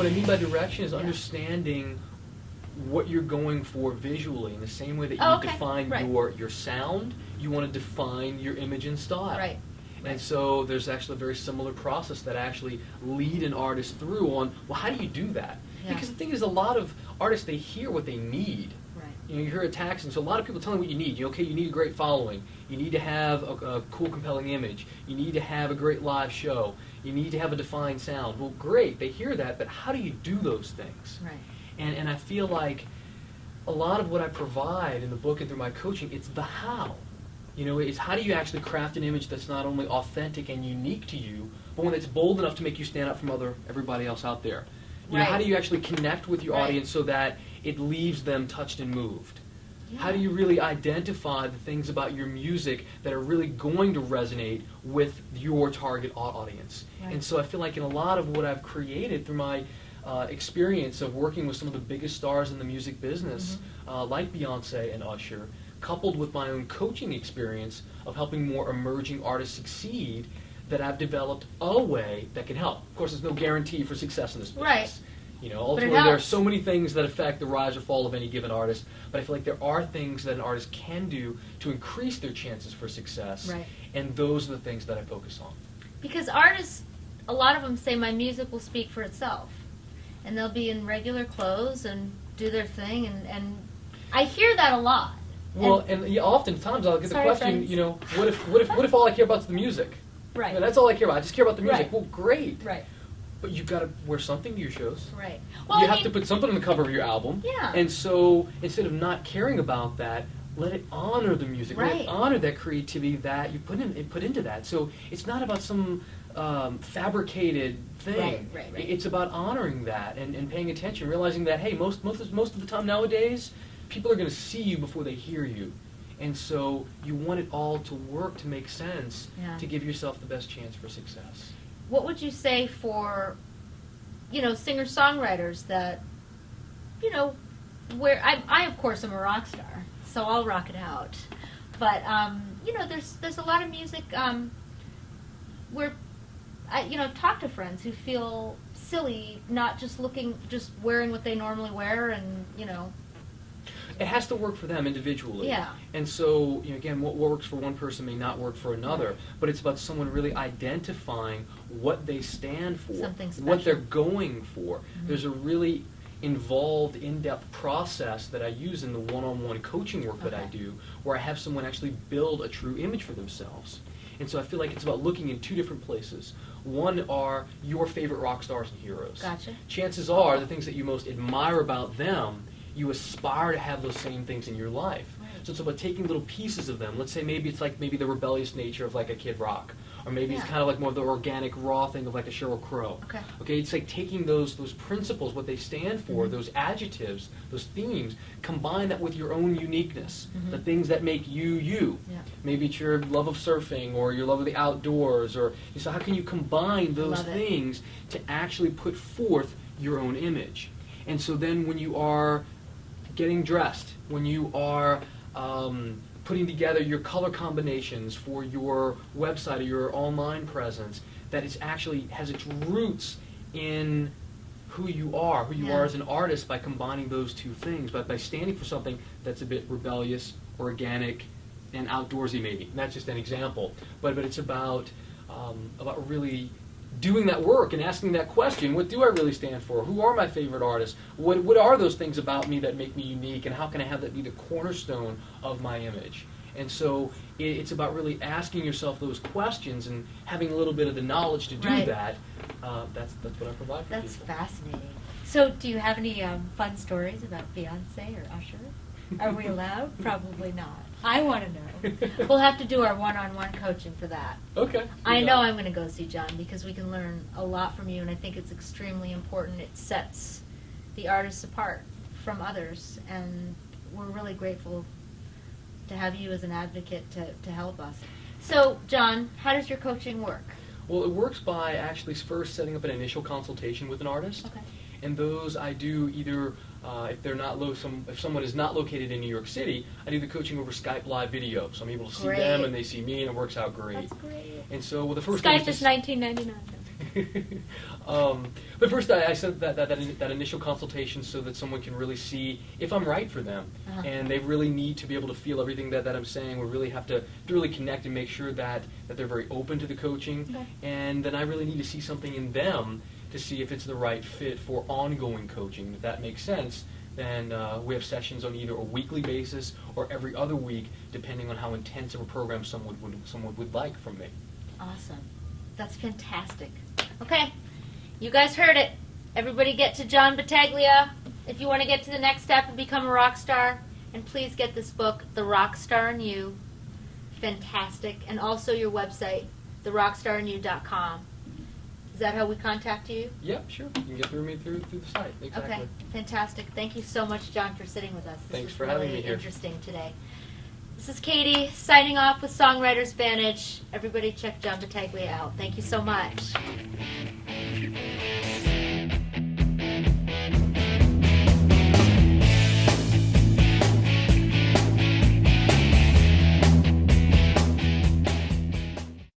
I mean by direction is understanding what you're going for visually. In the same way that you define your sound, you want to define your image and style. Right. And so there's actually a very similar process that I actually lead an artist through on, well, how do you do that? Yeah. Because the thing is, a lot of artists, they hear what they need. Right. You know, you hear attacks, and so a lot of people tell you what you need. Okay, you need a great following. You need to have a cool, compelling image. You need to have a great live show. You need to have a defined sound. Well, great, they hear that, but how do you do those things? Right. And I feel like a lot of what I provide in the book and through my coaching, it's the how. You know, it's how do you actually craft an image that's not only authentic and unique to you, but one that's bold enough to make you stand out from everybody else out there. You know, how do you actually connect with your audience so that it leaves them touched and moved? Yeah. How do you really identify the things about your music that are really going to resonate with your target audience? Right. And so I feel like in a lot of what I've created through my experience of working with some of the biggest stars in the music business, like Beyonce and Usher, coupled with my own coaching experience of helping more emerging artists succeed, that I've developed a way that can help. Of course, there's no guarantee for success in this business. Right. You know, ultimately there are so many things that affect the rise or fall of any given artist, but I feel like there are things that an artist can do to increase their chances for success, and those are the things that I focus on. Because artists, a lot of them say, my music will speak for itself. And they'll be in regular clothes and do their thing, and I hear that a lot. Well, and oftentimes I'll get the question, you know, what if all I care about is the music? Right. I mean, that's all I care about. I just care about the music. Right. Well, great. Right. But you've got to wear something to your shows. Right. Well, you have to put something on the cover of your album. Yeah. And so instead of not caring about that, let it honor the music. Right. Let it honor that creativity that you put into that. So it's not about some fabricated thing. Right. It's about honoring that and paying attention, realizing that, hey, most of the time nowadays, people are going to see you before they hear you. And so you want it all to work to make sense to give yourself the best chance for success. What would you say for, you know, singer-songwriters that, you know, where I of course am a rock star, so I'll rock it out. But you know, there's a lot of music where I've talked to friends who feel silly not just wearing what they normally wear, and you know. It has to work for them individually. Yeah. And so, you know, again, what works for one person may not work for another, but it's about someone really identifying what they stand for, what they're going for. Mm-hmm. There's a really involved, in-depth process that I use in the one-on-one coaching work that I do, where I have someone actually build a true image for themselves. And so I feel like it's about looking in two different places. One are your favorite rock stars and heroes. Gotcha. Chances are the things that you most admire about them, you aspire to have those same things in your life. Right. So it's about taking little pieces of them. Let's say maybe it's like the rebellious nature of like a Kid Rock. Or maybe it's kind of like more of the organic, raw thing of like a Sheryl Crow. Okay, it's like taking those principles, what they stand for, those adjectives, those themes, combine that with your own uniqueness, the things that make you, you. Yeah. Maybe it's your love of surfing or your love of the outdoors, or so how can you combine those things to actually put forth your own image? And so then when you are getting dressed, when you are putting together your color combinations for your website or your online presence, that it actually has its roots in who you are as an artist by combining those two things, but by standing for something that's a bit rebellious, organic, and outdoorsy maybe. And that's just an example. But it's about really doing that work and asking that question, what do I really stand for? Who are my favorite artists? What are those things about me that make me unique, and how can I have that be the cornerstone of my image? And so it's about really asking yourself those questions and having a little bit of the knowledge to do that. That's what I provide for That's people. Fascinating. So do you have any fun stories about Beyonce or Usher? Are we allowed? Probably not. I want to know. We'll have to do our one-on-one coaching for that. Okay. I know I'm going to go see John because we can learn a lot from you, and I think it's extremely important. It sets the artists apart from others, and we're really grateful to have you as an advocate to help us. So, John, how does your coaching work? Well, it works by actually first setting up an initial consultation with an artist. Okay. And those I do either, if someone is not located in New York City, I do the coaching over Skype live video. So I'm able to see them and they see me, and it works out great. That's great. And so, well, the first Skype is $19.99. But first, I said that initial consultation so that someone can really see if I'm right for them, and they really need to be able to feel everything that I'm saying. We really have to really connect and make sure that they're very open to the coaching, and then I really need to see something in them to see if it's the right fit for ongoing coaching. If that makes sense, then we have sessions on either a weekly basis or every other week, depending on how intense of a program someone would like from me. Awesome. That's fantastic. Okay, you guys heard it. Everybody get to John Battaglia if you want to get to the next step and become a rock star. And please get this book, The Rockstar in You. Fantastic. And also your website, therockstarinyou.com. Is that how we contact you? Yep, sure. You can get through me through the site. Exactly. Okay, fantastic. Thank you so much, John, for sitting with us. Thanks for having me here. This was really interesting today. This is Katie signing off with Songwriter's Vantage. Everybody check John Battaglia out. Thank you so much.